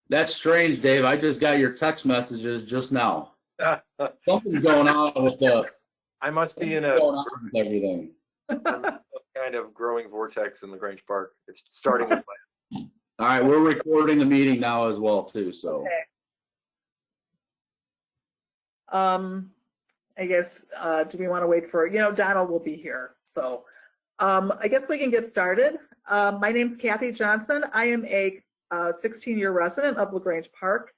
That's strange, Dave. I just got your text messages just now. Something's going on with I must be in everything. kind of growing vortex in the Grange Park. It's starting with my. All right, we're recording the meeting now as well too. So. Okay. I guess, do we want to wait for, Donald will be here. So I guess we can get started. My name's Kathy Johnson. I am a 16-year resident of LaGrange Park,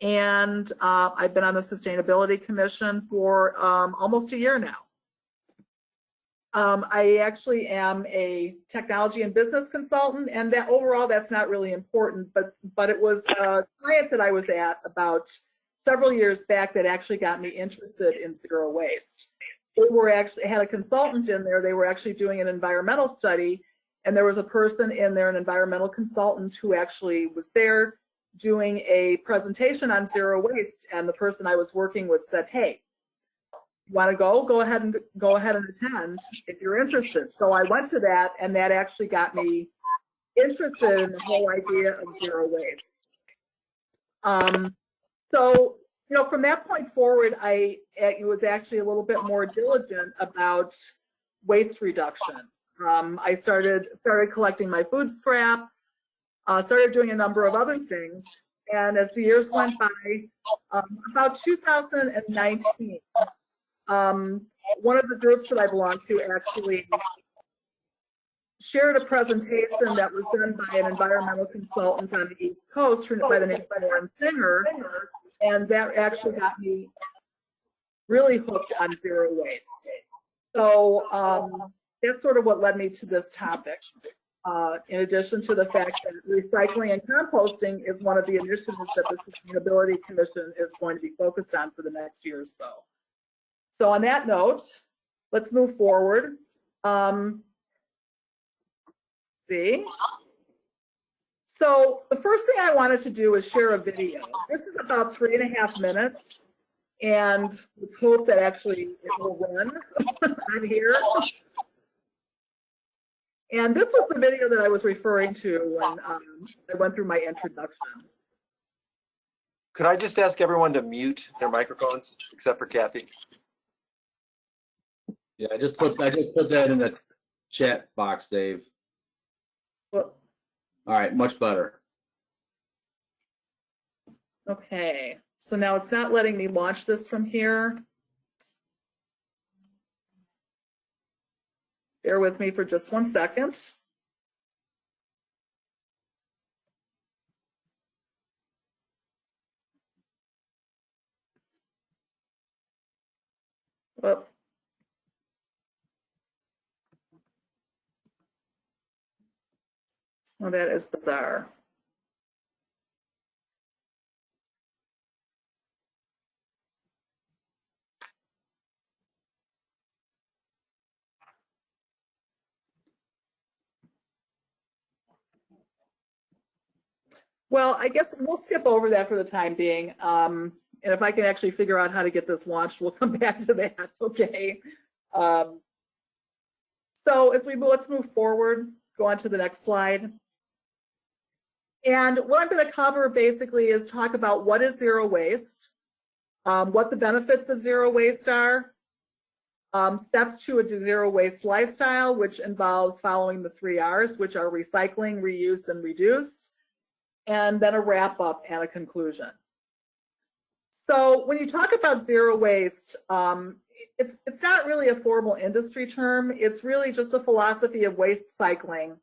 and I've been on the Sustainability Commission for almost a year now. I actually am a technology and business consultant, and that overall that's not really important, but it was a client that I was at about several years back that actually got me interested in zero waste. They were actually had a consultant in there. They were actually doing an environmental study, and there was a person in there, an environmental consultant, who actually was there doing a presentation on zero waste. And the person I was working with said, "Hey, you want to go ahead and attend if you're interested." So I went to that, and that actually got me interested in the whole idea of zero waste. So, from that point forward, I was actually a little bit more diligent about waste reduction. I started collecting my food scraps, started doing a number of other things, and as the years went by, about 2019, one of the groups that I belong to actually shared a presentation that was done by an environmental consultant on the East Coast by the name of Warren Singer, and that actually got me really hooked on zero waste. So that's sort of what led me to this topic, in addition to the fact that recycling and composting is one of the initiatives that the Sustainability Commission is going to be focused on for the next year or so. So on that note, let's move forward. So the first thing I wanted to do is share a video. This is about 3.5 minutes, and let's hope that actually it will run on here. And this was the video that I was referring to when I went through my introduction. Could I just ask everyone to mute their microphones, except for Kathy? Yeah, I just put that in the chat box, Dave. Well, all right, much better. Okay, so now it's not letting me launch this from here. Bear with me for just 1 second. Well, that is bizarre. Well, I guess we'll skip over that for the time being. And if I can actually figure out how to get this launched, we'll come back to that, okay? So let's move forward, go on to the next slide. And what I'm going to cover basically is talk about what is zero waste, what the benefits of zero waste are, steps to a zero waste lifestyle, which involves following the 3 R's, which are recycling, reuse, and reduce, and then a wrap up and a conclusion. So when you talk about zero waste, it's not really a formal industry term. It's really just a philosophy of waste cycling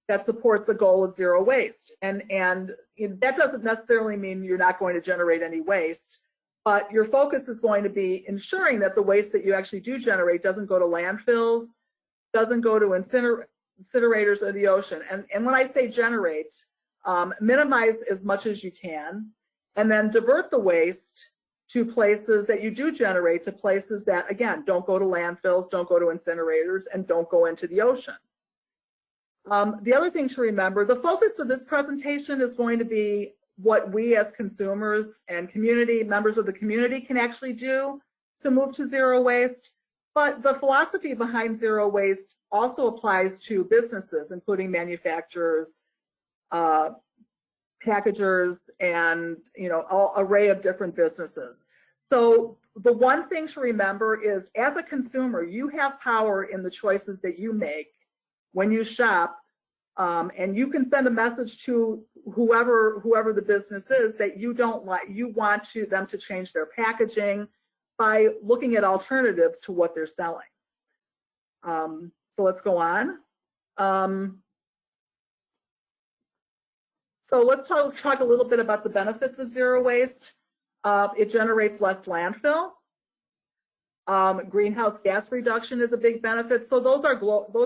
that supports the goal of zero waste. And that doesn't necessarily mean you're not going to generate any waste, but your focus is going to be ensuring that the waste that you actually do generate doesn't go to landfills, doesn't go to incinerators or the ocean. And when I say generate, minimize as much as you can, and then divert the waste to places that you do generate, to places that, again, don't go to landfills, don't go to incinerators, and don't go into the ocean. The other thing to remember, the focus of this presentation is going to be what we as consumers and members of the community can actually do to move to zero waste. But the philosophy behind zero waste also applies to businesses, including manufacturers, packagers and, you know, all array of different businesses. So the one thing to remember is, as a consumer, you have power in the choices that you make when you shop, and you can send a message to whoever the business is that you don't like, you want them to change their packaging by looking at alternatives to what they're selling. So let's go on. So let's talk a little bit about the benefits of zero waste. It generates less landfill. Greenhouse gas reduction is a big benefit. So those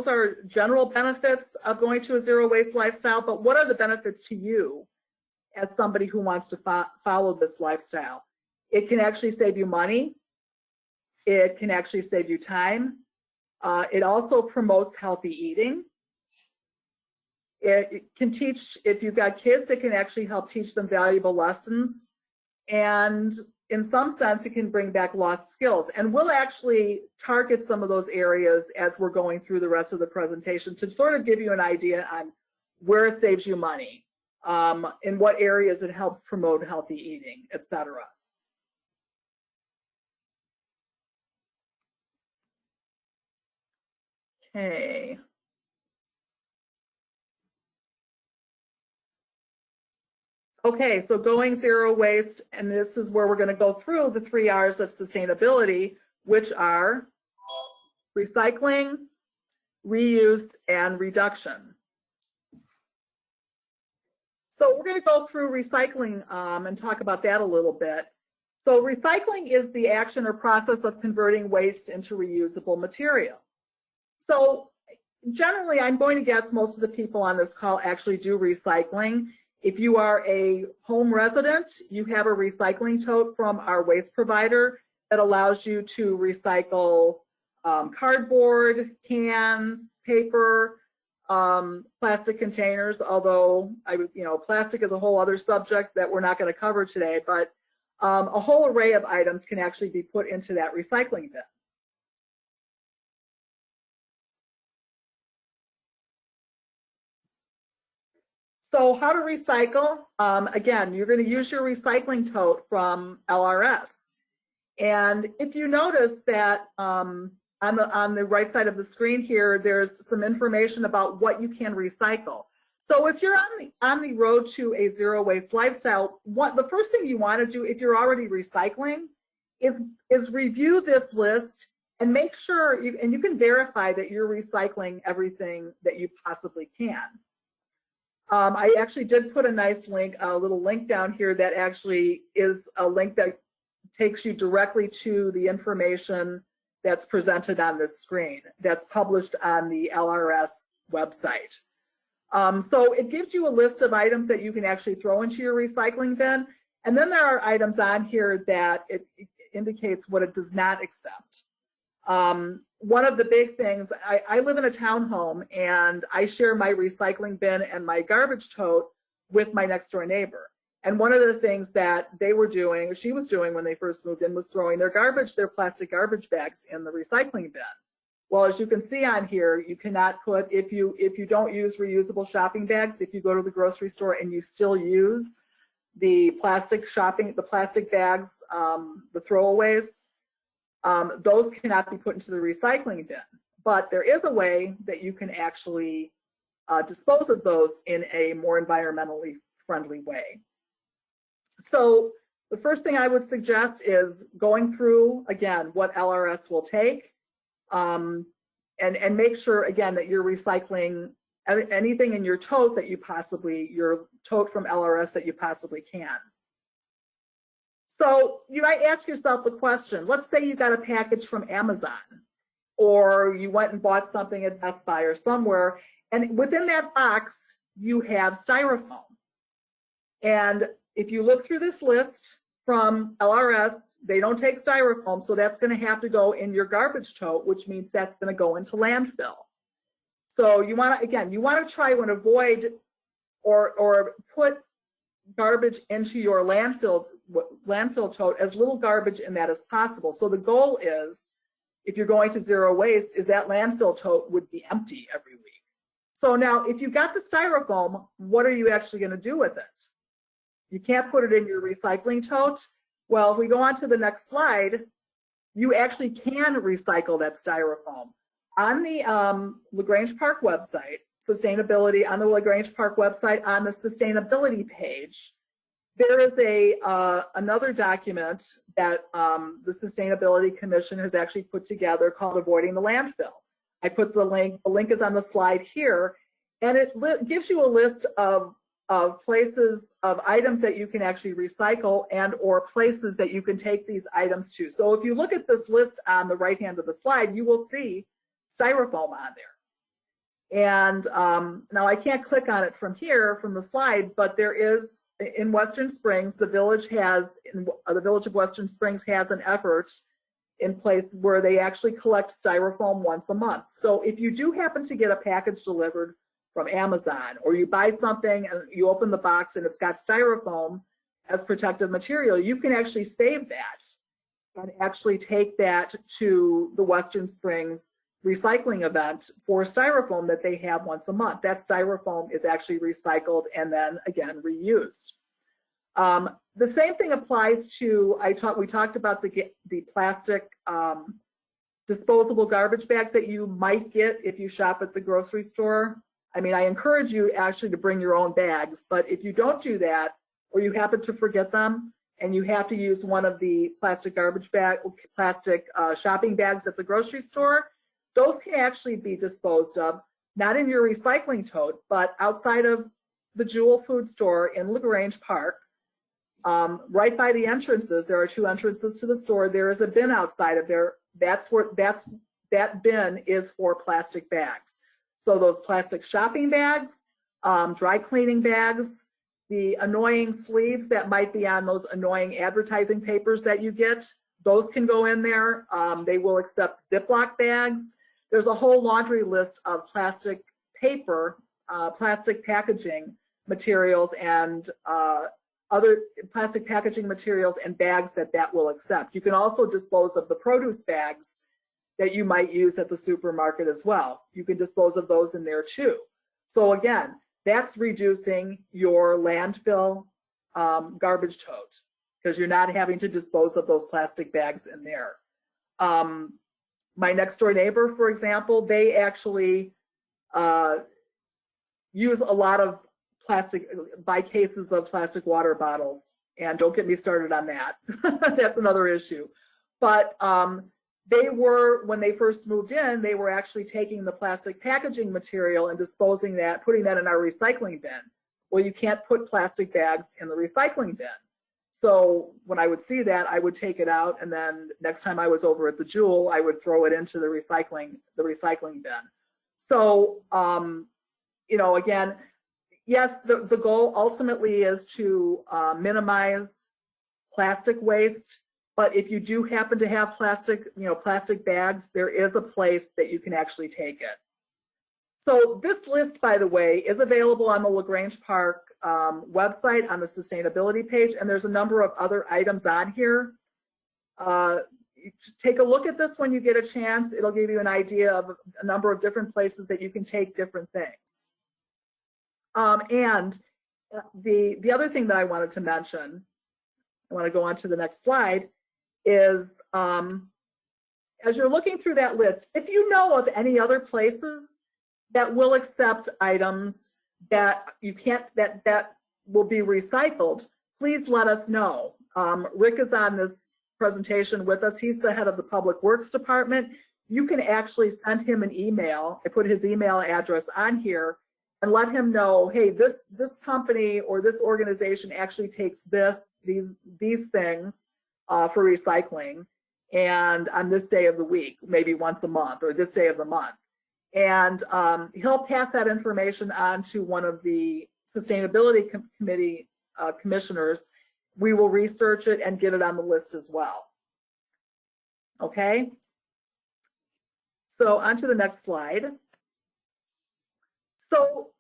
are general benefits of going to a zero waste lifestyle. But what are the benefits to you as somebody who wants to follow this lifestyle? It can actually save you money. It can actually save you time. It also promotes healthy eating. It can teach, if you've got kids, it can actually help teach them valuable lessons. And in some sense, it can bring back lost skills. And we'll actually target some of those areas as we're going through the rest of the presentation to sort of give you an idea on where it saves you money, in what areas it helps promote healthy eating, etc. Okay. Okay, so going zero waste, and this is where we're going to go through the 3 R's of sustainability, which are recycling, reuse, and reduction. So we're going to go through recycling and talk about that a little bit. So recycling is the action or process of converting waste into reusable material. So generally, I'm going to guess most of the people on this call actually do recycling. If you are a home resident, you have a recycling tote from our waste provider that allows you to recycle cardboard, cans, paper, plastic containers, although plastic is a whole other subject that we're not going to cover today, but a whole array of items can actually be put into that recycling bin. So how to recycle? Again, you're going to use your recycling tote from LRS. And if you notice that on the right side of the screen here, there's some information about what you can recycle. So if you're on the road to a zero waste lifestyle, the first thing you want to do if you're already recycling is review this list and make sure, and you can verify that you're recycling everything that you possibly can. I actually did put a nice link, a little link down here that actually is a link that takes you directly to the information that's presented on this screen, that's published on the LRS website. So it gives you a list of items that you can actually throw into your recycling bin. And then there are items on here that it indicates what it does not accept. One of the big things, I live in a townhome and I share my recycling bin and my garbage tote with my next door neighbor. And one of the things that they were doing, or she was doing when they first moved in, was throwing their plastic garbage bags in the recycling bin. Well, as you can see on here, you cannot put, if you don't use reusable shopping bags, if you go to the grocery store and you still use the plastic bags, the throwaways, those cannot be put into the recycling bin. But there is a way that you can actually dispose of those in a more environmentally friendly way. So the first thing I would suggest is going through, again, what LRS will take, and make sure, again, that you're recycling anything in your tote your tote from LRS that you possibly can. So you might ask yourself the question, let's say you got a package from Amazon, or you went and bought something at Best Buy or somewhere, and within that box, you have styrofoam. And if you look through this list from LRS, they don't take styrofoam, so that's going to have to go in your garbage tote, which means that's going to go into landfill. So you want to try and avoid or put garbage into your landfill tote, as little garbage in that as possible. So the goal is, if you're going to zero waste, is that landfill tote would be empty every week. So now, if you've got the styrofoam, what are you actually going to do with it? You can't put it in your recycling tote. Well, if we go on to the next slide, you actually can recycle that styrofoam. On the LaGrange Park website, sustainability, on the LaGrange Park website, on the sustainability page, there is another document that the Sustainability Commission has actually put together called Avoiding the Landfill. I put the link is on the slide here, and it gives you a list of places, of items that you can actually recycle and or places that you can take these items to. So if you look at this list on the right hand of the slide, you will see styrofoam on there. And now I can't click on it from here, from the slide, but there is, in Western Springs, the village of Western Springs has an effort in place where they actually collect styrofoam once a month. So if you do happen to get a package delivered from Amazon, or you buy something and you open the box and it's got styrofoam as protective material, you can actually save that and actually take that to the Western Springs recycling event for styrofoam that they have once a month. That styrofoam is actually recycled and then again reused. The same thing applies to, we talked about the plastic disposable garbage bags that you might get if you shop at the grocery store. I mean, I encourage you actually to bring your own bags, but if you don't do that, or you happen to forget them, and you have to use one of the plastic shopping bags at the grocery store, those can actually be disposed of, not in your recycling tote, but outside of the Jewel food store in LaGrange Park. Right by the entrances, there are 2 entrances to the store. There is a bin outside of there. That bin is for plastic bags. So those plastic shopping bags, dry cleaning bags, the annoying sleeves that might be on those annoying advertising papers that you get, those can go in there. They will accept Ziploc bags. There's a whole laundry list of plastic paper, plastic packaging materials, and other plastic packaging materials and bags that will accept. You can also dispose of the produce bags that you might use at the supermarket as well. You can dispose of those in there too. So again, that's reducing your landfill garbage tote, because you're not having to dispose of those plastic bags in there. My next door neighbor, for example, they actually use a lot of buy cases of plastic water bottles. And don't get me started on that. That's another issue. But when they first moved in, they were actually taking the plastic packaging material and disposing that, putting that in our recycling bin. Well, you can't put plastic bags in the recycling bin. So when I would see that, I would take it out, and then next time I was over at the Jewel, I would throw it into the recycling bin. So, again, yes, the goal ultimately is to minimize plastic waste. But if you do happen to have plastic bags, there is a place that you can actually take it. So this list, by the way, is available on the LaGrange Park website on the sustainability page, and there's a number of other items on here. Take a look at this when you get a chance. It'll give you an idea of a number of different places that you can take different things. And the other thing that I wanted to mention, I want to go on to the next slide, is as you're looking through that list, if you know of any other places that will accept items that that will be recycled, please let us know. Rick is on this presentation with us. He's the head of the Public Works Department. You can actually send him an email. I put his email address on here, and let him know, hey, this company or this organization actually takes these things for recycling, and on this day of the week, maybe once a month, or this day of the month. And he'll pass that information on to one of the Sustainability Committee commissioners. We will research it and get it on the list as well. Okay? So on to the next slide. So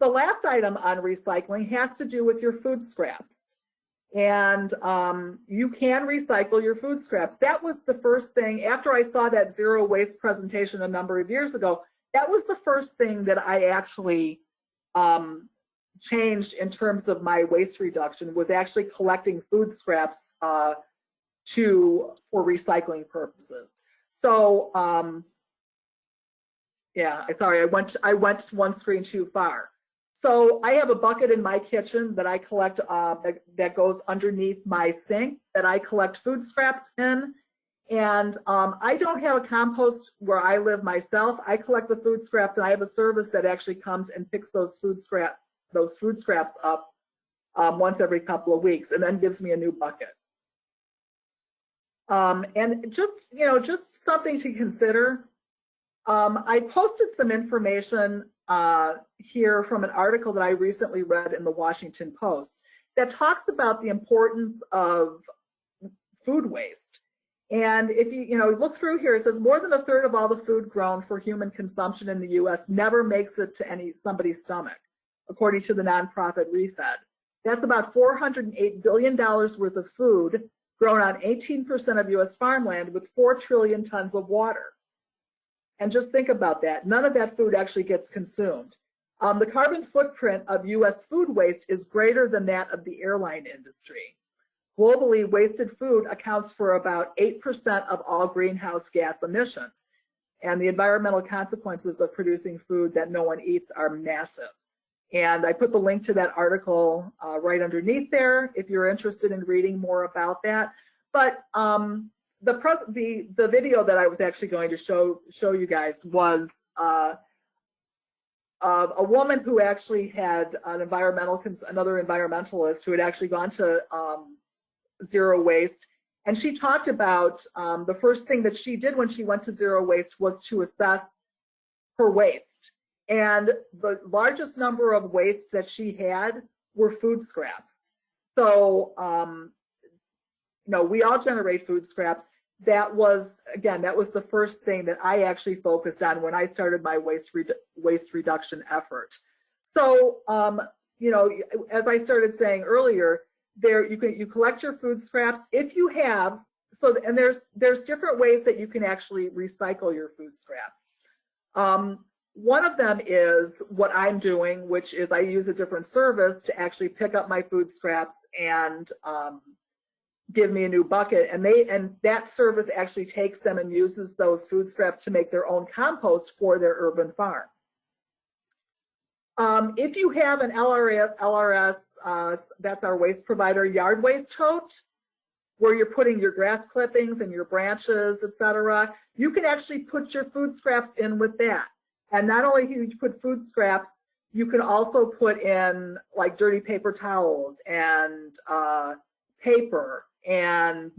the last item on recycling has to do with your food scraps. And you can recycle your food scraps. That was the first thing, after I saw that zero waste presentation a number of years ago, that was the first thing that I actually changed in terms of my waste reduction was actually collecting food scraps for recycling purposes. So yeah, sorry, I went one screen too far. So I have a bucket in my kitchen that I collect that goes underneath my sink that I collect food scraps in. And I don't have a compost where I live myself. I collect the food scraps, and I have a service that actually comes and picks those food scraps up once every couple of weeks, and then gives me a new bucket. And just something to consider. I posted some information here from an article that I recently read in the Washington Post that talks about the importance of food waste. And if you look through here, it says more than a third of all the food grown for human consumption in the U.S. never makes it to somebody's stomach, according to the nonprofit ReFed. That's about $408 billion worth of food grown on 18% of U.S. farmland with 4 trillion tons of water. And just think about that. None of that food actually gets consumed. The carbon footprint of U.S. food waste is greater than that of the airline industry. Globally, wasted food accounts for about 8% of all greenhouse gas emissions. And the environmental consequences of producing food that no one eats are massive. And I put the link to that article right underneath there if you're interested in reading more about that. But the video that I was actually going to show you guys was a woman who actually had another environmentalist who had actually gone to zero waste, and she talked about the first thing that she did when she went to zero waste was to assess her waste, and the largest number of wastes that she had were food scraps. So we all generate food scraps. That was the first thing that I actually focused on when I started my waste reduction effort. So as I started saying earlier, you collect your food scraps if you have, and there's different ways that you can actually recycle your food scraps. One of them is what I'm doing, which is I use a different service to actually pick up my food scraps and give me a new bucket, and that service actually takes them and uses those food scraps to make their own compost for their urban farm. If you have an LRS, that's our waste provider, yard waste tote, where you're putting your grass clippings and your branches, etc., you can actually put your food scraps in with that. And not only can you put food scraps, you can also put in like dirty paper towels and paper and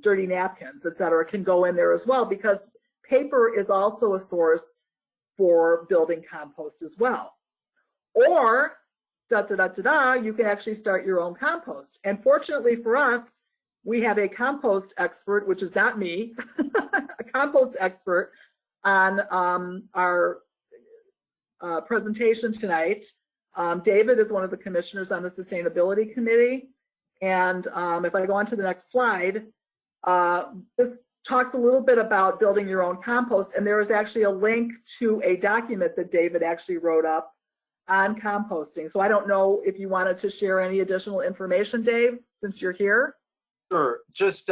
dirty napkins, etc., can go in there as well, because paper is also a source for building compost as well. Or you can actually start your own compost. And fortunately for us, we have a compost expert, which is not me, a compost expert on our presentation tonight. David is one of the commissioners on the Sustainability Committee. And if I go on to the next slide, this talks a little bit about building your own compost. And there is actually a link to a document that David actually wrote up on composting. So I don't know if you wanted to share any additional information, Dave, since you're here. Sure. Just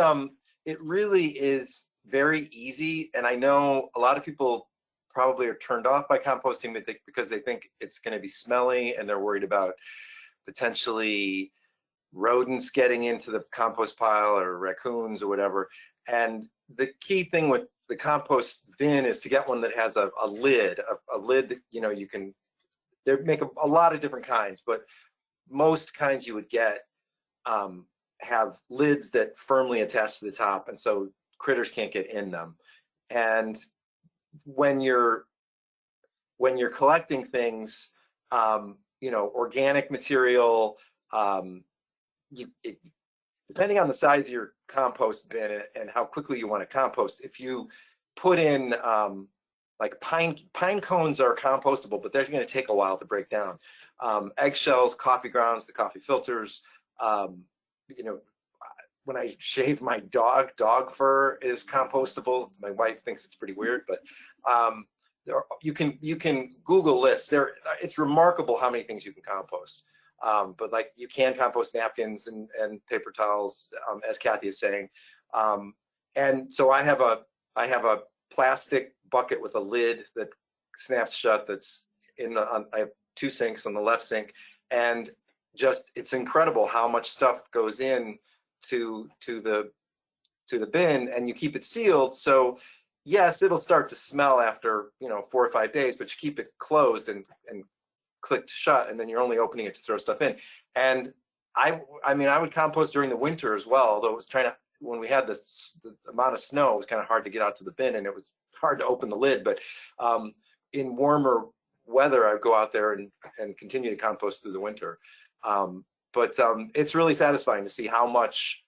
it really is very easy, and I know a lot of people probably are turned off by composting because they think it's going to be smelly, and they're worried about potentially rodents getting into the compost pile or raccoons or whatever. And the key thing with the compost bin is to get one that has a lid, a lid that you can. They make a lot of different kinds, but most kinds you would get have lids that firmly attach to the top, and so critters can't get in them. And when you're collecting things, organic material, depending on the size of your compost bin and how quickly you want to compost, if you put in like pine cones are compostable, but they're going to take a while to break down. Eggshells, coffee grounds, the coffee filters. When I shave my dog fur is compostable. My wife thinks it's pretty weird, but you can Google lists. It's remarkable how many things you can compost. But like you can compost napkins and paper towels, as Kathy is saying. And so I have a plastic bucket with a lid that snaps shut. That's I have 2 sinks on the left sink, and just it's incredible how much stuff goes in to the bin, and you keep it sealed. So yes, it'll start to smell after 4 or 5 days, but you keep it closed and clicked shut, and then you're only opening it to throw stuff in. And I mean, I would compost during the winter as well, although it was when we had the amount of snow, it was kind of hard to get out to the bin, and it was hard to open the lid. But in warmer weather, I'd go out there and continue to compost through the winter. But it's really satisfying to see how much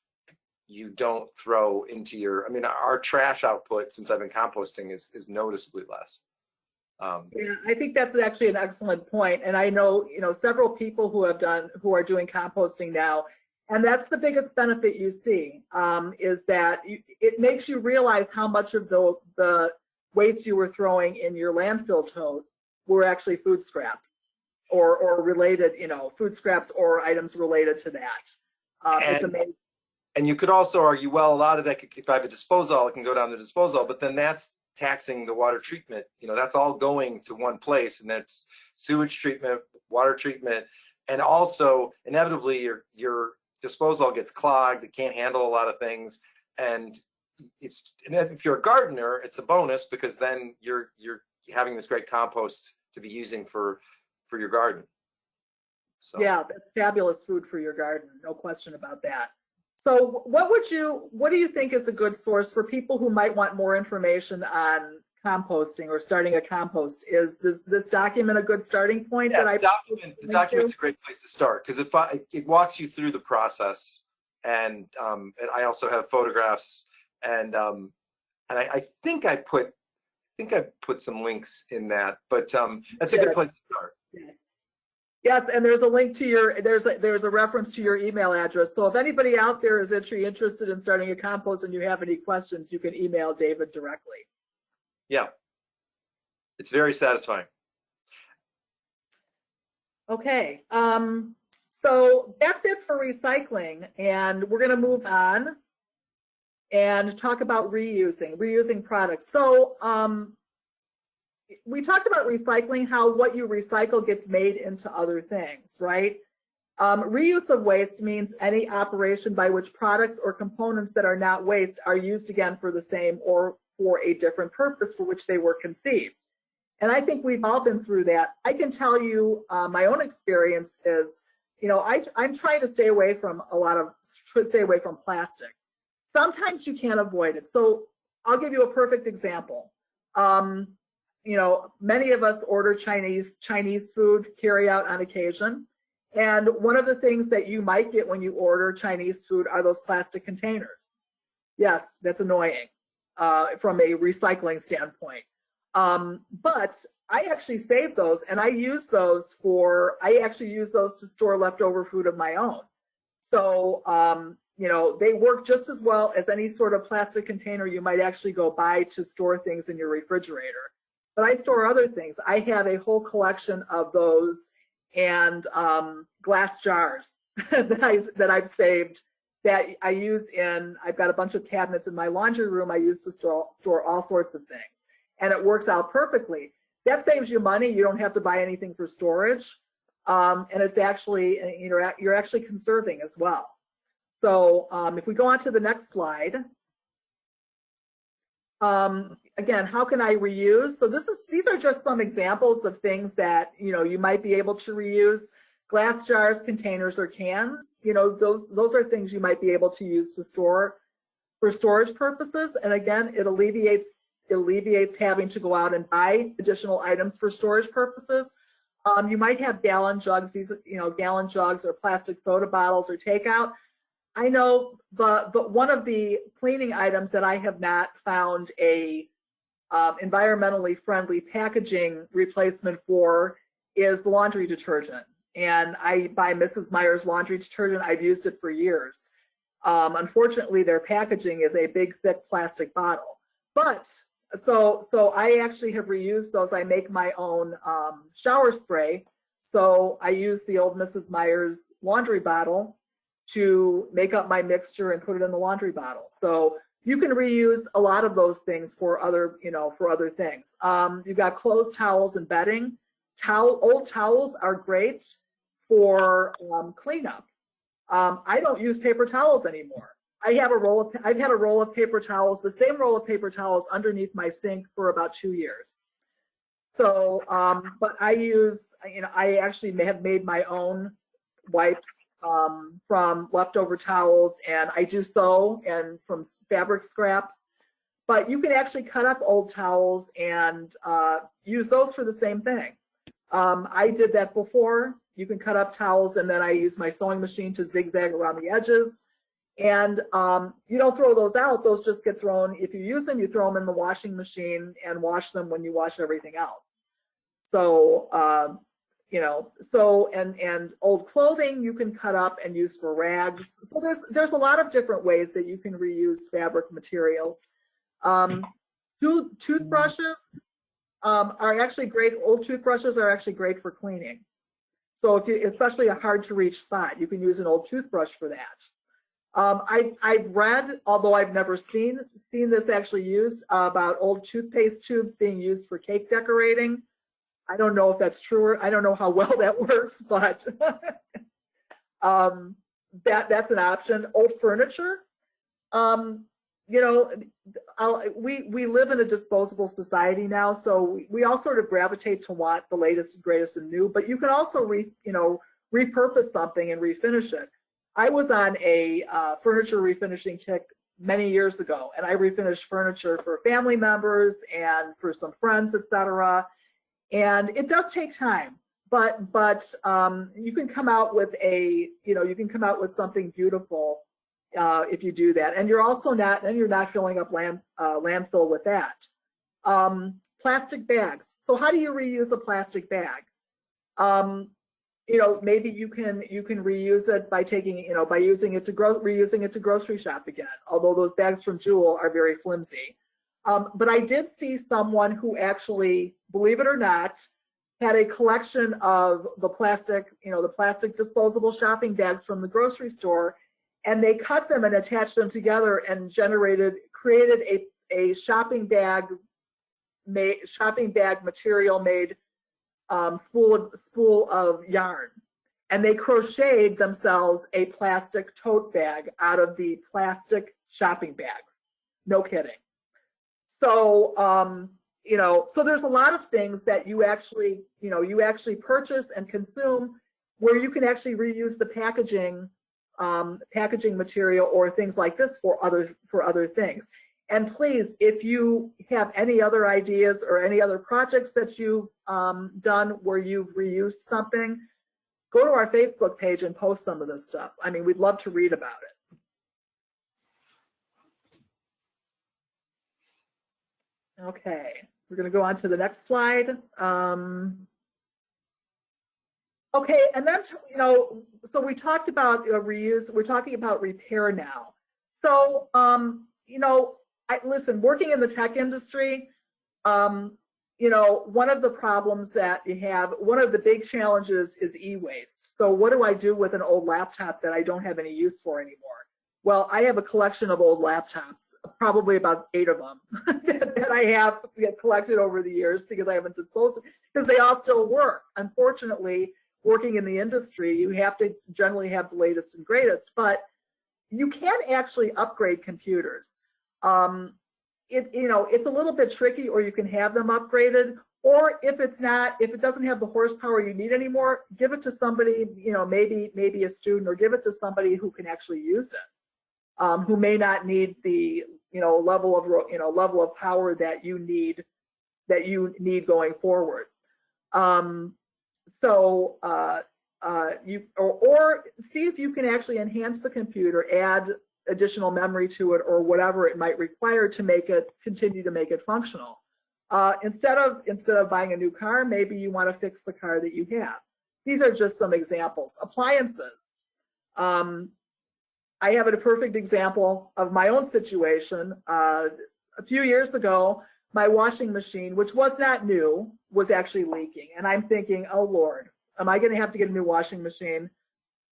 you don't throw into your, I mean, our trash output since I've been composting is noticeably less. Yeah, I think that's actually an excellent point. And I know, several people who are doing composting now, and that's the biggest benefit you see, is that it makes you realize how much of the waste you were throwing in your landfill tote were actually food scraps or related, food scraps or items related to that. It's amazing. And you could also argue, well, a lot of that, if I have a disposal, it can go down the disposal, but then that's taxing the water treatment. That's all going to one place, and that's sewage treatment, water treatment, and also inevitably your disposal gets clogged. It can't handle a lot of things, and if you're a gardener, it's a bonus because then you're having this great compost to be using for your garden. So. Yeah, that's fabulous food for your garden, no question about that. So what do you think is a good source for people who might want more information on composting or starting a compost? Is this document a good starting point? Yeah, the document's a great place to start because it walks you through the process, and I also have photographs, and I think I put some links in that, but that's a good place to start. Yes. Yes, and there's a link to there's a reference to your email address. So if anybody out there is actually interested in starting a compost and you have any questions, you can email David directly. Yeah, it's very satisfying. Okay, so that's it for recycling, and we're going to move on and talk about reusing products. So we talked about recycling, how what you recycle gets made into other things, right? Reuse of waste means any operation by which products or components that are not waste are used again for the same or for a different purpose for which they were conceived. And I think we've all been through that. I can tell you my own experience is, I'm trying to stay away from plastic. Sometimes you can't avoid it. So I'll give you a perfect example. Many of us order Chinese food carry out on occasion. And one of the things that you might get when you order Chinese food are those plastic containers. Yes, that's annoying from a recycling standpoint. But I actually save those, and I use those to store leftover food of my own. So, they work just as well as any sort of plastic container you might actually go buy to store things in your refrigerator. But I store other things. I have a whole collection of those and glass jars that I've saved that I use I've got a bunch of cabinets in my laundry room I use to store all sorts of things. And it works out perfectly. That saves you money. You don't have to buy anything for storage. And it's actually, you're actually conserving as well. So if we go on to the next slide. Again, how can I reuse? So these are just some examples of things that, you might be able to reuse. Glass jars, containers, or cans, those are things you might be able to use to store for storage purposes. And again, it alleviates having to go out and buy additional items for storage purposes. You might have gallon jugs, gallon jugs or plastic soda bottles or takeout. I know one of the cleaning items that I have not found a environmentally friendly packaging replacement for is laundry detergent. And I buy Mrs. Meyer's laundry detergent. I've used it for years. Unfortunately, their packaging is a big, thick plastic bottle. But so I actually have reused those. I make my own shower spray. So I use the old Mrs. Meyer's laundry bottle to make up my mixture and put it in the laundry bottle. So you can reuse a lot of those things for other, for other things. You've got clothes, towels, and bedding. Old towels are great for cleanup. I don't use paper towels anymore. I've had a roll of paper towels, the same roll of paper towels underneath my sink for about 2 years. So, but I use, I actually have made my own wipes from leftover towels, and I do sew and from fabric scraps. But you can actually cut up old towels and use those for the same thing. I did that before. You can cut up towels, and then I use my sewing machine to zigzag around the edges. And you don't throw those out. Those just get thrown. If you use them, you throw them in the washing machine and wash them when you wash everything else. So, and old clothing you can cut up and use for rags. So there's a lot of different ways that you can reuse fabric materials. Toothbrushes are actually great. Old toothbrushes are actually great for cleaning. So especially a hard to reach spot, you can use an old toothbrush for that. I've read, although I've never seen this actually used, about old toothpaste tubes being used for cake decorating. I don't know if that's true, or I don't know how well that works, but that's an option. Old furniture. We live in a disposable society now, so we all sort of gravitate to want the latest and greatest and new, but you can also repurpose something and refinish it. I was on a furniture refinishing kick many years ago, and I refinished furniture for family members and for some friends, etc. And it does take time, but you can come out with something beautiful if you do that. And you're not filling up landfill with that. Plastic bags. So how do you reuse a plastic bag? Maybe you can reuse it by reusing it to grocery shop again, although those bags from Jewel are very flimsy. But I did see someone who actually, believe it or not, had a collection of the plastic disposable shopping bags from the grocery store, and they cut them and attached them together and created a shopping bag material made spool of yarn, and they crocheted themselves a plastic tote bag out of the plastic shopping bags. No kidding. So so there's a lot of things that you actually purchase and consume where you can actually reuse the packaging material or things like this for other things. And please, if you have any other ideas or any other projects that you've done where you've reused something, go to our Facebook page and post some of this stuff. I mean, we'd love to read about it. Okay, we're going to go on to the next slide. Okay, and then, so we talked about reuse. We're talking about repair now. So, listen, working in the tech industry, one of the problems that you have, one of the big challenges is e-waste. So what do I do with an old laptop that I don't have any use for anymore? Well, I have a collection of old laptops, probably about 8 of them that I have collected over the years because I haven't disposed of, because they all still work. Unfortunately, working in the industry, you have to generally have the latest and greatest, but you can actually upgrade computers. It's a little bit tricky, or you can have them upgraded, or if it doesn't have the horsepower you need anymore, give it to somebody, maybe a student, or give it to somebody who can actually use it, who may not need the level of power that you need going forward. Or see if you can actually enhance the computer, add additional memory to it, or whatever it might require to continue to make it functional. Instead of buying a new car, maybe you want to fix the car that you have. These are just some examples. Appliances. I have a perfect example of my own situation. A few years ago, my washing machine, which was not new, was actually leaking. And I'm thinking, oh Lord, am I going to have to get a new washing machine?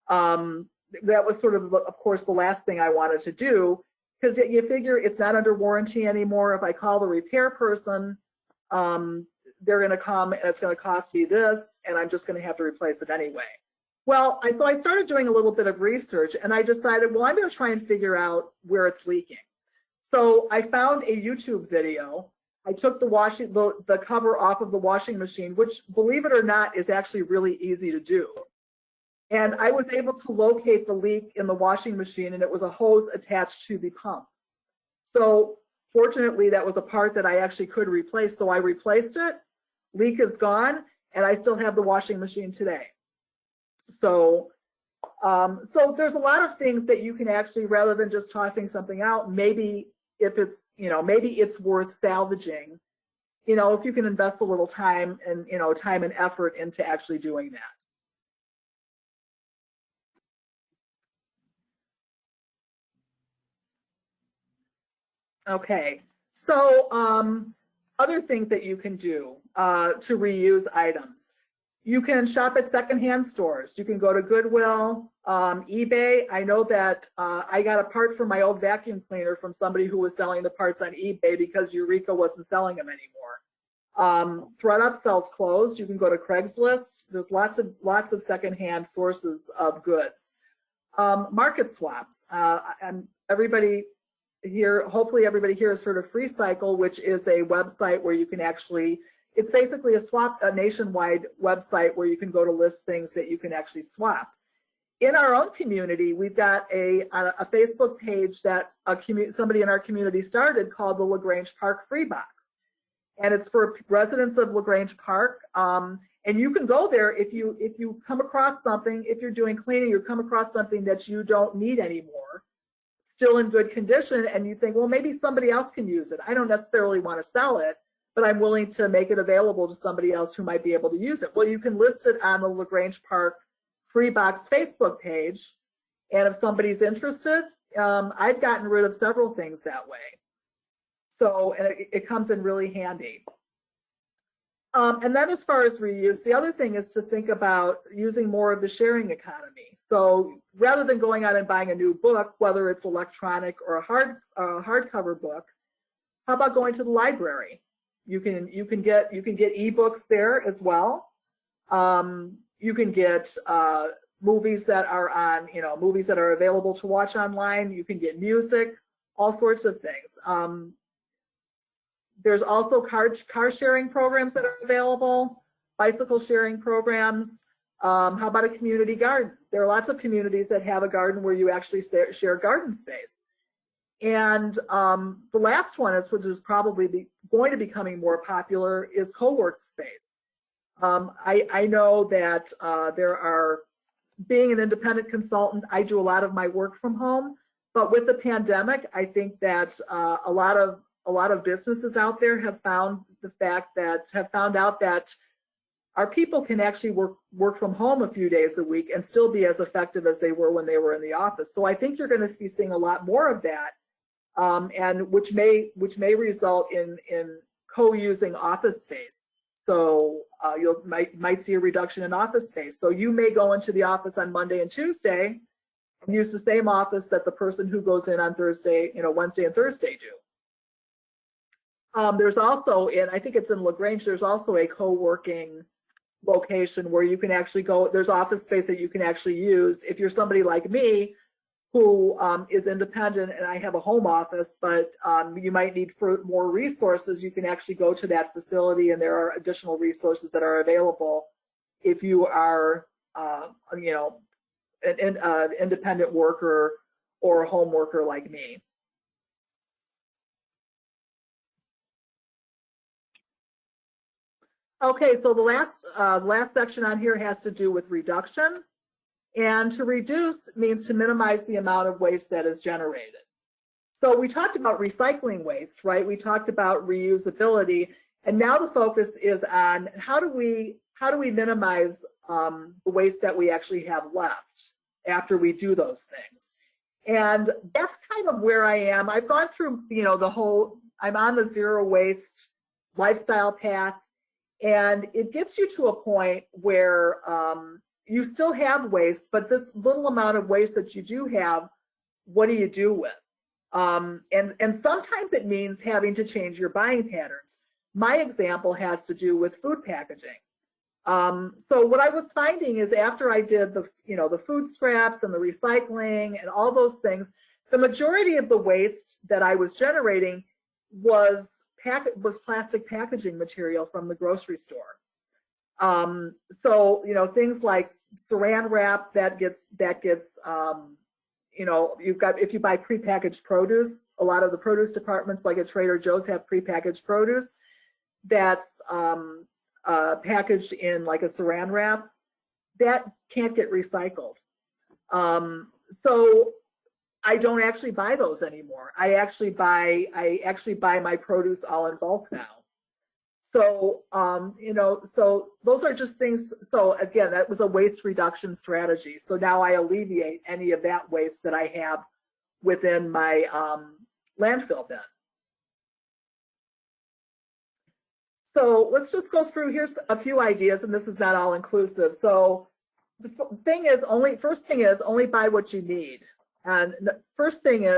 That was sort of course, the last thing I wanted to do, because you figure it's not under warranty anymore. If I call the repair person, they're going to come and it's going to cost me this, and I'm just going to have to replace it anyway. Well, so I started doing a little bit of research, and I decided, well, I'm going to try and figure out where it's leaking. So I found a YouTube video. I took the cover off of the washing machine, which, believe it or not, is actually really easy to do. And I was able to locate the leak in the washing machine, and it was a hose attached to the pump. So fortunately, that was a part that I actually could replace. So I replaced it, leak is gone, and I still have the washing machine today. So, so there's a lot of things that you can actually, rather than just tossing something out, maybe if it's, maybe it's worth salvaging, if you can invest a little time and, time and effort into actually doing that. Okay, so other things that you can do to reuse items. You can shop at secondhand stores. You can go to Goodwill, eBay. I know that I got a part for my old vacuum cleaner from somebody who was selling the parts on eBay because Eureka wasn't selling them anymore. ThreadUp sells clothes. You can go to Craigslist. There's lots of secondhand sources of goods. Market swaps. And everybody here, hopefully everybody here has heard of FreeCycle, which is a website where you can actually, it's basically a nationwide website where you can go to list things that you can actually swap. In our own community, we've got a Facebook page that somebody in our community started called the LaGrange Park Free Box. And it's for residents of LaGrange Park. And you can go there if you come across something, if you're doing cleaning, you come across something that you don't need anymore, still in good condition, and you think, well, maybe somebody else can use it. I don't necessarily want to sell it, but I'm willing to make it available to somebody else who might be able to use it. Well, you can list it on the LaGrange Park Free Box Facebook page, and if somebody's interested, I've gotten rid of several things that way. So, and it comes in really handy. And then as far as reuse, the other thing is to think about using more of the sharing economy. So rather than going out and buying a new book, whether it's electronic or a hardcover book, how about going to the library? You can get ebooks there as well. You can get movies that are on, movies that are available to watch online. You can get music, all sorts of things. There's also car sharing programs that are available, bicycle sharing programs. How about a community garden? There are lots of communities that have a garden where you actually share garden space. And the last one, which is probably going to be becoming more popular, is co-work space. I know that being an independent consultant, I do a lot of my work from home, but with the pandemic, I think that a lot of businesses out there have found out that our people can actually work from home a few days a week and still be as effective as they were when they were in the office. So I think you're going to be seeing a lot more of that, and which may result in co-using office space. So you might see a reduction in office space. So you may go into the office on Monday and Tuesday and use the same office that the person who goes in on Thursday, Wednesday and Thursday do. There's also, I think it's in LaGrange, there's also a co-working location where you can actually go, there's office space that you can actually use. If you're somebody like me who is independent and I have a home office, but you might need more resources, you can actually go to that facility and there are additional resources that are available if you are, an independent worker or a home worker like me. Okay, so the last section on here has to do with reduction. And to reduce means to minimize the amount of waste that is generated. So we talked about recycling waste, right? We talked about reusability, and now the focus is on how do we minimize the waste that we actually have left after we do those things. And that's kind of where I am. I've gone through, the whole I'm on the zero waste lifestyle path, and it gets you to a point where you still have waste, but this little amount of waste that you do have, what do you do with? And sometimes it means having to change your buying patterns. My example has to do with food packaging. So what I was finding is after I did the food scraps and the recycling and all those things, the majority of the waste that I was generating was plastic packaging material from the grocery store. So things like saran wrap that gets you've got, if you buy prepackaged produce, a lot of the produce departments like at Trader Joe's have prepackaged produce that's packaged in like a saran wrap that can't get recycled. So I don't actually buy those anymore. I actually buy my produce all in bulk now. So so those are just things. So again, that was a waste reduction strategy. So now I alleviate any of that waste that I have within my landfill bin. So let's just go through. Here's a few ideas, and this is not all inclusive. So the first thing is only buy what you need. And the first thing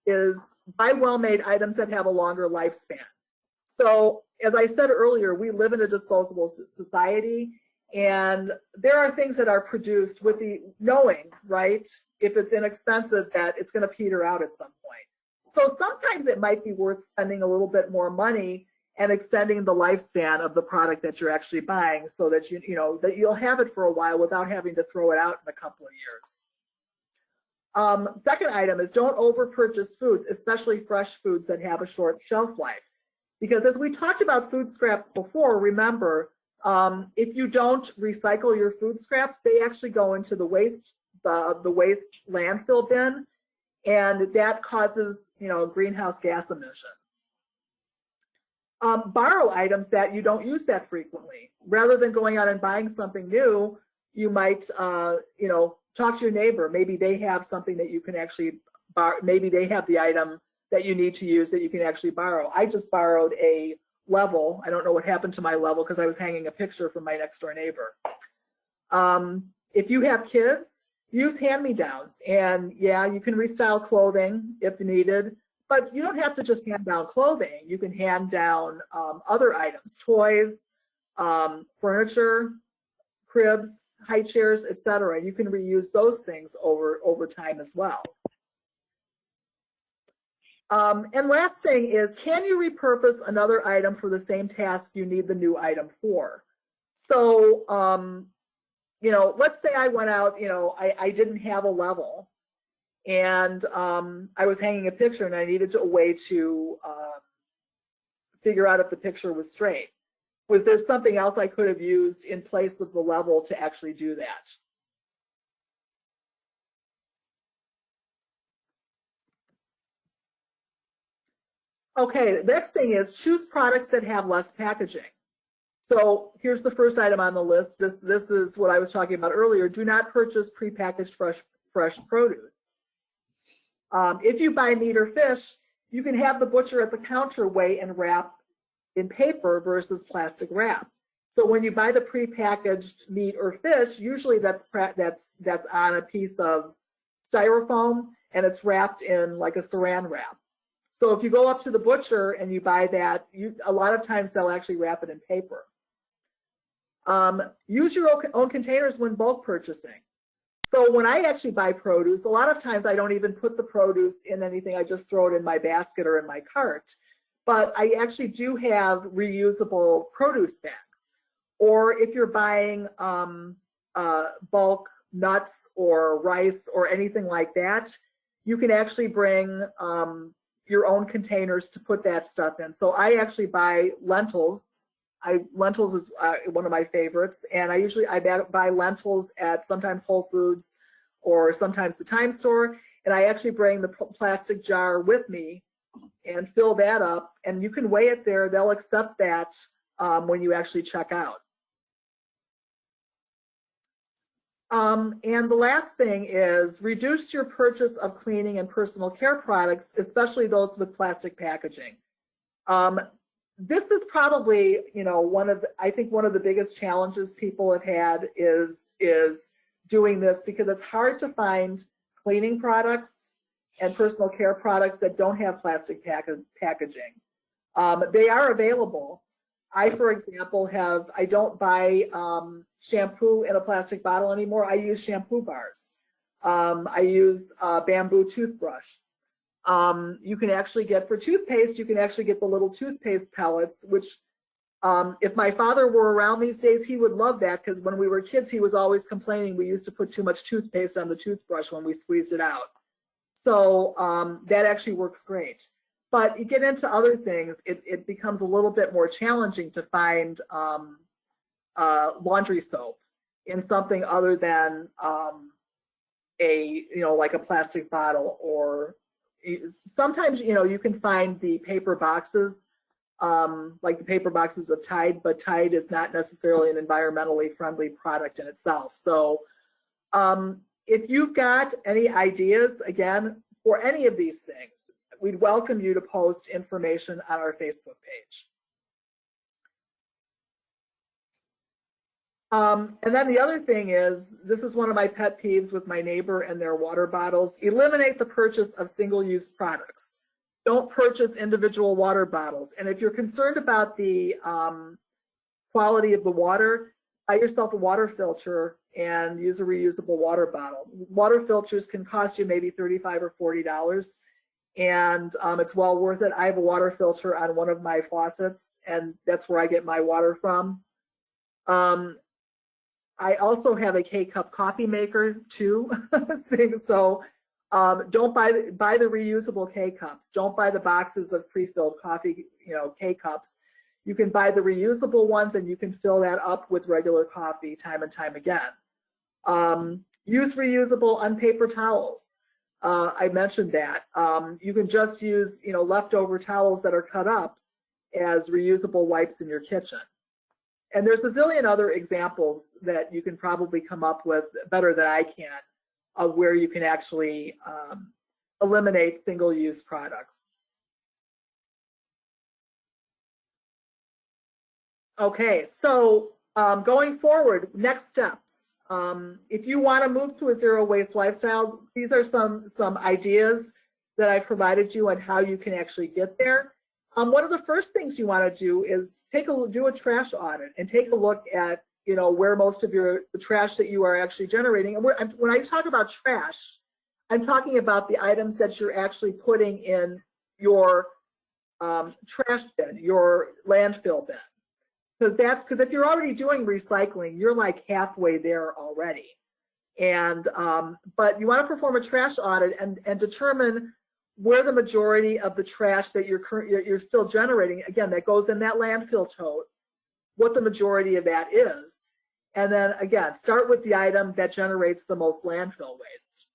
is buy well-made items that have a longer lifespan. So as I said earlier, we live in a disposable society, and there are things that are produced with the knowing, right, if it's inexpensive, that it's going to peter out at some point. So sometimes it might be worth spending a little bit more money and extending the lifespan of the product that you're actually buying, so that that you'll have it for a while without having to throw it out in a couple of years. Second item is don't over purchase foods, especially fresh foods that have a short shelf life. Because as we talked about food scraps before, remember, if you don't recycle your food scraps, they actually go into the waste landfill bin, and that causes greenhouse gas emissions. Borrow items that you don't use that frequently. Rather than going out and buying something new, you might talk to your neighbor. Maybe they have something that you can actually borrow. Maybe they have the item that you need to use that you can actually borrow. I just borrowed a level. I don't know what happened to my level because I was hanging a picture from my next door neighbor. If you have kids, use hand-me-downs. And yeah, you can restyle clothing if needed, but you don't have to just hand down clothing. You can hand down other items, toys, furniture, cribs, high chairs, etc. You can reuse those things over time as well. And last thing is, can you repurpose another item for the same task you need the new item for? So, let's say I went out, I didn't have a level, and I was hanging a picture and I needed a way to figure out if the picture was straight. Was there something else I could have used in place of the level to actually do that? Okay, the next thing is choose products that have less packaging. So here's the first item on the list. This is what I was talking about earlier. Do not purchase prepackaged fresh produce. If you buy meat or fish, you can have the butcher at the counter weigh and wrap in paper versus plastic wrap. So when you buy the prepackaged meat or fish, usually that's on a piece of styrofoam and it's wrapped in like a saran wrap. So if you go up to the butcher and you buy that, a lot of times they'll actually wrap it in paper. Use your own containers when bulk purchasing. So when I actually buy produce, a lot of times I don't even put the produce in anything. I just throw it in my basket or in my cart. But I actually do have reusable produce bags. Or if you're buying bulk nuts or rice or anything like that, you can actually bring your own containers to put that stuff in. So I actually buy lentils. Lentils is one of my favorites, and I buy lentils at sometimes Whole Foods or sometimes the Time Store, and I actually bring the plastic jar with me and fill that up, and you can weigh it there. They'll accept that when you actually check out. And the last thing is reduce your purchase of cleaning and personal care products, especially those with plastic packaging. This is probably, I think one of the biggest challenges people have had is doing this, because it's hard to find cleaning products and personal care products that don't have plastic packaging. They are available. I, for example, I don't buy shampoo in a plastic bottle anymore. I use shampoo bars. I use a bamboo toothbrush. You can actually get, for toothpaste, you can actually get the little toothpaste pellets, which if my father were around these days, he would love that, because when we were kids, he was always complaining we used to put too much toothpaste on the toothbrush when we squeezed it out. So that actually works great. But you get into other things, it becomes a little bit more challenging to find laundry soap in something other than like a plastic bottle, or sometimes, you can find the paper boxes, like the paper boxes of Tide, but Tide is not necessarily an environmentally friendly product in itself. So if you've got any ideas, again, for any of these things, we'd welcome you to post information on our Facebook page. And then the other thing is, this is one of my pet peeves with my neighbor and their water bottles: eliminate the purchase of single-use products. Don't purchase individual water bottles. And if you're concerned about the quality of the water, buy yourself a water filter and use a reusable water bottle. Water filters can cost you maybe $35 or $40, and it's well worth it. I have a water filter on one of my faucets, and that's where I get my water from. I also have a K-cup coffee maker too. So don't buy the reusable K-cups. Don't buy the boxes of pre-filled coffee, K-cups. You can buy the reusable ones, and you can fill that up with regular coffee time and time again. Use reusable unpaper towels. I mentioned that. You can just use, leftover towels that are cut up as reusable wipes in your kitchen. And there's a zillion other examples that you can probably come up with better than I can, of where you can actually eliminate single-use products. Okay, so going forward, next steps. If you want to move to a zero-waste lifestyle, these are some ideas that I've provided you on how you can actually get there. One of the first things you want to do is do a trash audit and take a look at where most of the trash that you are actually generating. And when I talk about trash, I'm talking about the items that you're actually putting in your trash bin, your landfill bin. Because if you're already doing recycling, you're like halfway there already. And but you want to perform a trash audit and determine where the majority of the trash that you're still generating, again, that goes in that landfill tote, what the majority of that is. And then again, start with the item that generates the most landfill waste,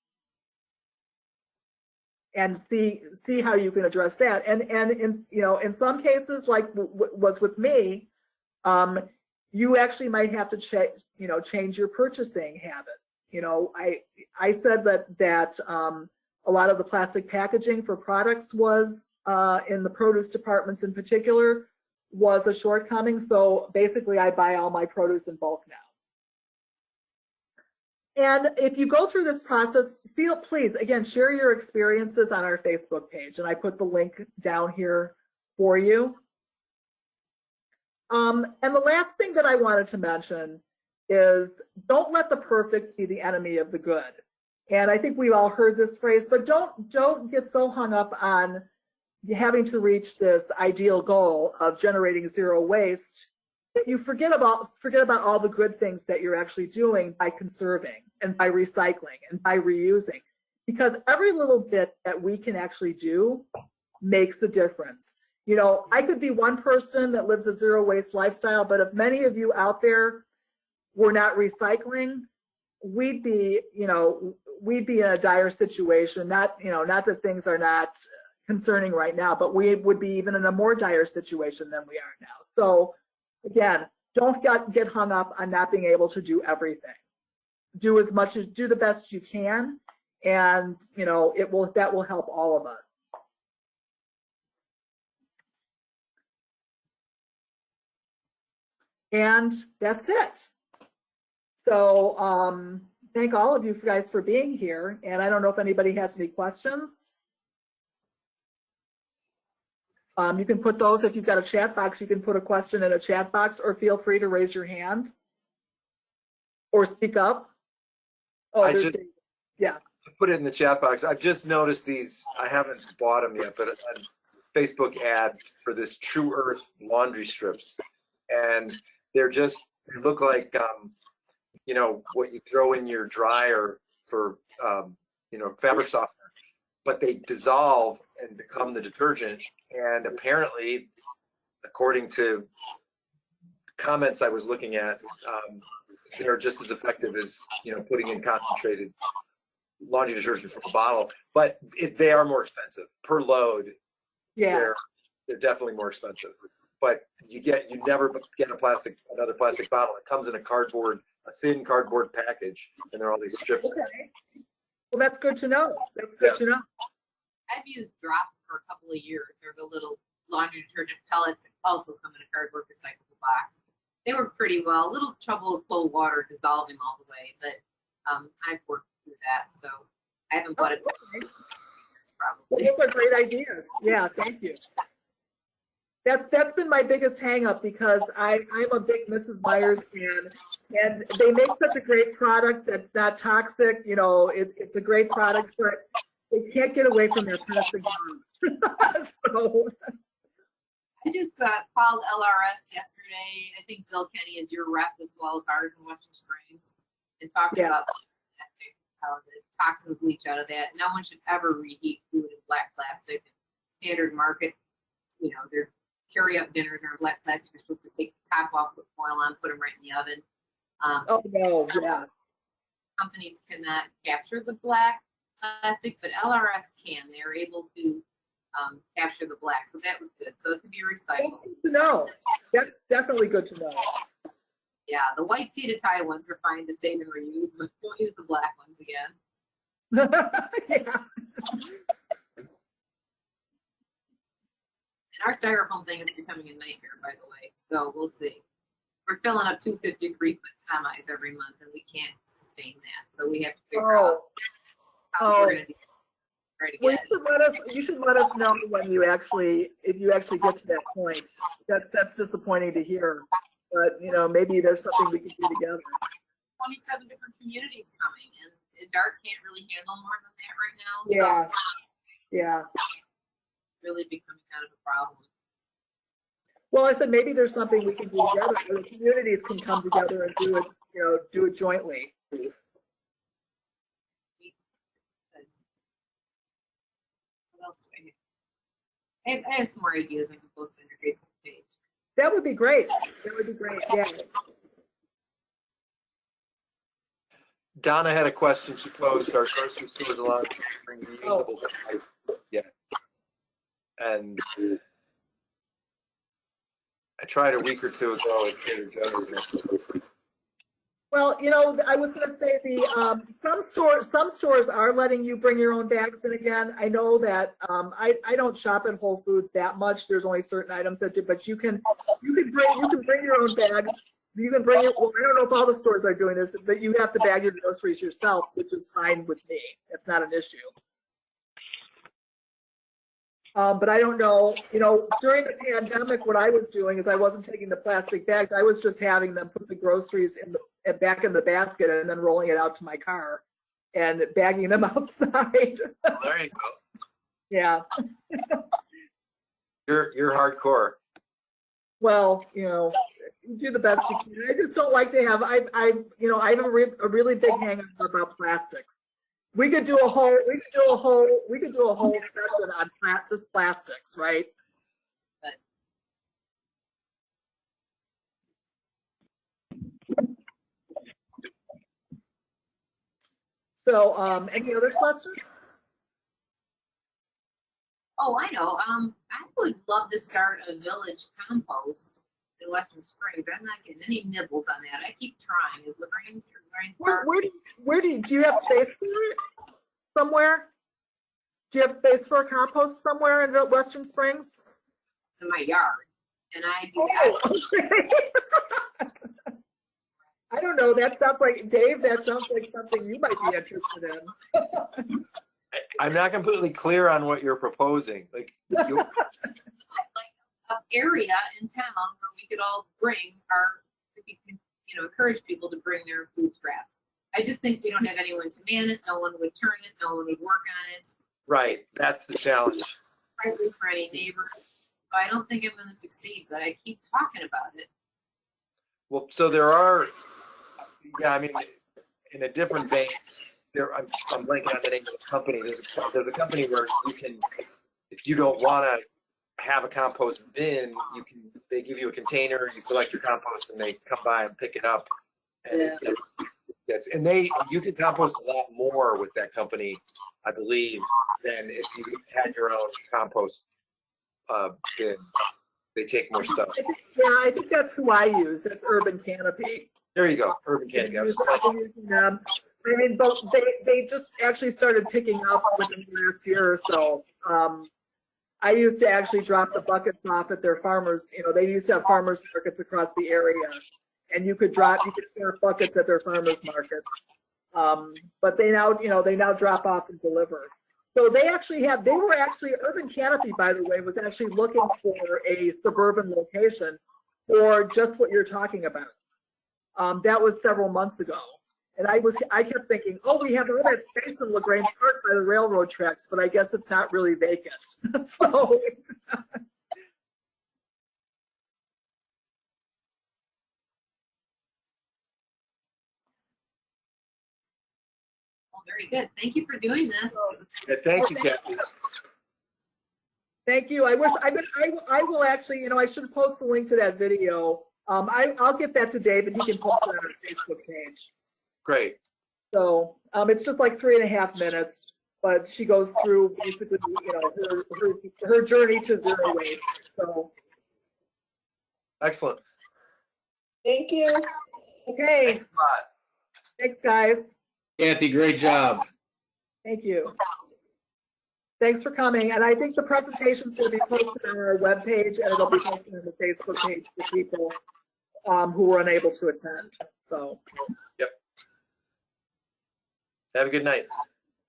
and see how you can address that. And in some cases, like was with me, you actually might have to change your purchasing habits. I said that a lot of the plastic packaging for products was in the produce departments in particular was a shortcoming. So basically, I buy all my produce in bulk now. And if you go through this process, please, again, share your experiences on our Facebook page. And I put the link down here for you. And the last thing that I wanted to mention is, don't let the perfect be the enemy of the good. And I think we've all heard this phrase, but don't get so hung up on having to reach this ideal goal of generating zero waste that you forget about all the good things that you're actually doing by conserving and by recycling and by reusing. Because every little bit that we can actually do makes a difference. I could be one person that lives a zero waste lifestyle, but if many of you out there were not recycling, we'd be in a dire situation. Not that things are not concerning right now, but we would be even in a more dire situation than we are now. So again, don't get hung up on not being able to do everything. Do the best you can, and that will help all of us. And that's it. So thank all of you guys for being here. And I don't know if anybody has any questions. You can put those, if you've got a chat box, you can put a question in a chat box, or feel free to raise your hand or speak up. Oh, I there's just- David. Yeah. Put it in the chat box. I've just noticed these. I haven't bought them yet, but a Facebook ad for this True Earth laundry strips, and they look like you know, what you throw in your dryer for you know, fabric softener, but they dissolve and become the detergent. And apparently, according to comments I was looking at, they're just as effective as, you know, putting in concentrated laundry detergent from a bottle, but they are more expensive per load. Yeah. They're definitely more expensive, but you never get another plastic bottle. It comes in a thin cardboard package, and there are all these strips. Okay. Well, that's good to know. That's good to know. I've used drops for a couple of years. They're the little laundry detergent pellets that also come in a cardboard recyclable box. They work pretty well. A little trouble with cold water dissolving all the way, but I've worked through that, so I haven't bought it. Okay. Well, Probably. those are great ideas. Yeah, thank you. That's been my biggest hang up, because I'm a big Mrs. Myers fan, and they make such a great product that's not toxic. You know, it's a great product, but they can't get away from their plastic bottles. So, I just called LRS yesterday. I think Bill Kenny is your rep as well as ours in Western Springs, and talking about plastic, how the toxins leach out of that. No one should ever reheat food in black plastic. Standard market, you know, their carry-up dinners are in black plastic. You're supposed to take the top off, put foil on, put them right in the oven. oh no, yeah. Companies cannot capture the black plastic, but LRS can. They're able to capture the black, so that was good. So it can be That's recycled. good to know. That's definitely good to know. Yeah, the white seated tie ones are fine to save and reuse, but don't use the black ones again. Yeah. And our styrofoam thing is becoming a nightmare, by the way. So we'll see. We're filling up 253-foot semis every month, and we can't sustain that. So we have to figure out how we're going to try to Well, get it. you should let us know when you actually, if you actually get to that point. That's disappointing to hear, but you know, maybe there's something we can do together. 27 different communities coming, and DART can't really handle more than that right now. Yeah, So yeah. really becoming kind of a problem. Well, I said maybe there's something we can do together. The communities can come together and do it, you know, do it jointly. What else do I have? I have some more ideas I can post on your Facebook page. That would be great. That would be great. Yeah. Donna had a question she posed. Our grocery stores allowed to bring reusable bags yet? And I tried a week or two ago at Trader Joe's. Well, you know, I was going to say the some stores are letting you bring your own bags in again. I know that I don't shop at Whole Foods that much. There's only certain items that do, but you can bring your own bags. You can bring it. Well, I don't know if all the stores are doing this, but you have to bag your groceries yourself, which is fine with me. That's not an issue. But I don't know, you know, during the pandemic, what I was doing is I wasn't taking the plastic bags. I was just having them put the groceries back in the basket and then rolling it out to my car and bagging them outside. Well, there you go. Yeah. You're hardcore. Well, you know, you do the best you can. I just don't like to have. I have a really big hang up about plastics. We could do a whole session on just plastics, right? So, any other questions? Oh, I know. I would love to start a village compost in Western Springs. I'm not getting any nibbles on that. I keep trying. Is Grange Where do you have space for it? Somewhere? Do you have space for a compost somewhere in Western Springs? in my yard, and I do that. Oh, okay. I don't know. That sounds like, Dave, that sounds like something you might be interested in. I'm not completely clear on what you're proposing. Like, Like an area in town where we could all bring if we could, encourage people to bring their food scraps. I just think we don't have anyone to man it. No one would turn it. No one would work on it. right, that's the challenge. Frankly, for any neighbors. So I don't think I'm going to succeed, but I keep talking about it. Well, so there are, yeah, I mean, in a different vein, I'm blanking on the name of the company. There's a company where you can, if you don't want to have a compost bin, they give you a container, you collect your compost, and they come by and pick it up. And you can compost a lot more with that company, I believe, than if you had your own compost bin. They take more stuff. Yeah, I think that's who I use. It's Urban Canopy. There you go, Urban Canopy. I mean, but they just actually started picking up within the last year or so. I used to actually drop the buckets off at their farmers. They used to have farmers markets across the area, and you could share buckets at their farmers markets. But they now drop off and deliver. So Urban Canopy, by the way, was actually looking for a suburban location for just what you're talking about. That was several months ago. And I kept thinking, oh, we have all that space in LaGrange Park by the railroad tracks, but I guess it's not really vacant. So. Well, very good. Thank you for doing this. Yeah, thank you, Kathy. Thank you. I will actually, I should post the link to that video. I'll get that to Dave and he can post it on our Facebook page. Great. So it's just like 3.5 minutes, but she goes through basically, her journey to zero waste. So. Excellent. Thank you. Okay. Thanks a lot. Thanks, guys. Kathy, great job. Thank you. Thanks for coming. And I think the presentation's going to be posted on our webpage, and it'll be posted on the Facebook page for people who were unable to attend. So. Yep. Have a good night.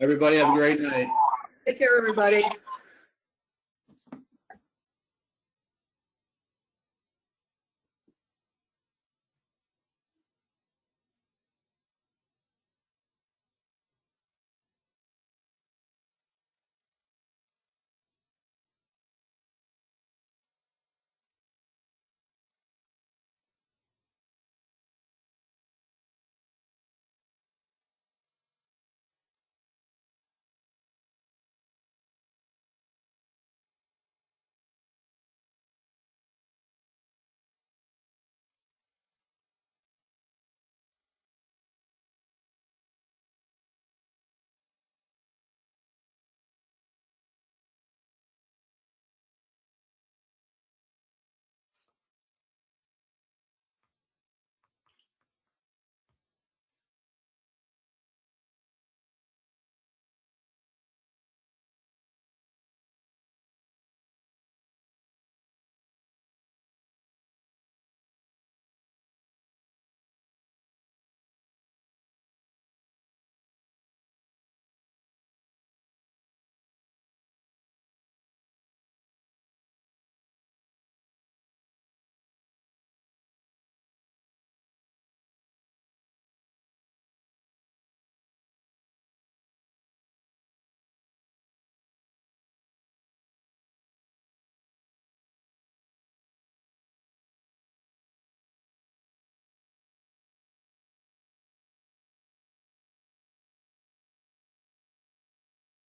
Everybody have a great night. Take care, everybody.